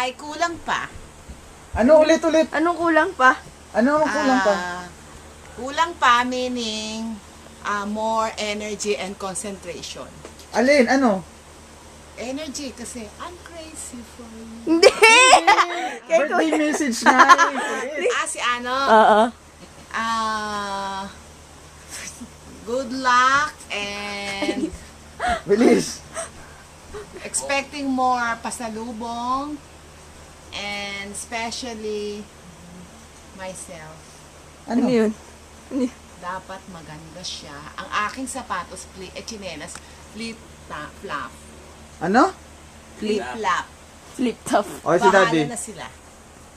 ay kulang pa. Ano ulit-ulit? Anong kulang pa? Ano ang kulang pa? Kulang pa meaning more energy and concentration. Alin? Ano? Energy kasi I'm crazy for you. Hindi! Birthday message nga eh. Si ano? Oo. Good luck and Bilis. expecting more pasalubong and especially myself. Ano Ano? yun? Dapat maganda siya. Ang aking sapatos, chinelas, flip-flop. Ano? Flip-flop. Flip top. Okay, si Daddy. Bahala na sila.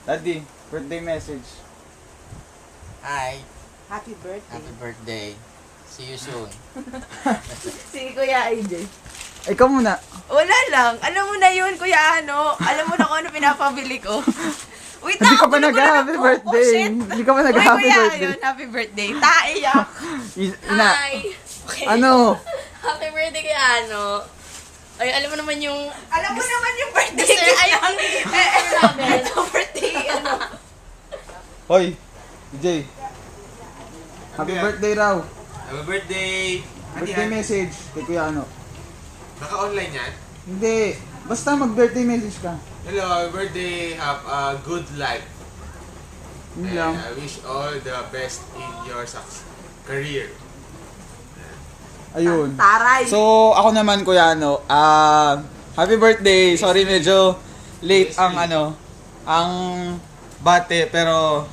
Daddy, birthday message. Hi, Happy birthday. happy birthday. See you soon. Si Kuya AJ. Ikaw muna. Wala lang. Alam mo na yun, Kuya ano. Alam mo na kung ano pinapabili ko. Wait Hindi ka pa gulo ko na nag-happy ng- birthday. Oh, shit. Hindi ka pa Uy, nag-happy Kuya, birthday. yun, happy birthday. Taiyak. Ina, Hi! Okay. ano? Happy birthday kay Ano. Ay, alam mo naman yung... Alam mo naman yung birthday Sir, ko. ay, ang namin. Ito birthday, ano. Hoy, DJ. Happy birthday raw. Happy birthday! Birthday message kay Kuya ano. Naka-online yan? Hindi. Basta mag-birthday message ka. Hello, happy birthday. Have a good life. Yun And lang. I wish all the best in your career. Ayun. Taray. So, ako naman Kuya ano, happy birthday. Sorry medyo late ang ano, ang bate pero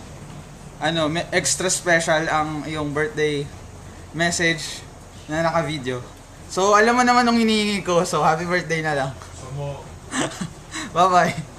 ano, extra special ang iyong birthday message na naka-video. So, alam mo naman nung hinihingi ko. So, happy birthday na lang. Bye-bye.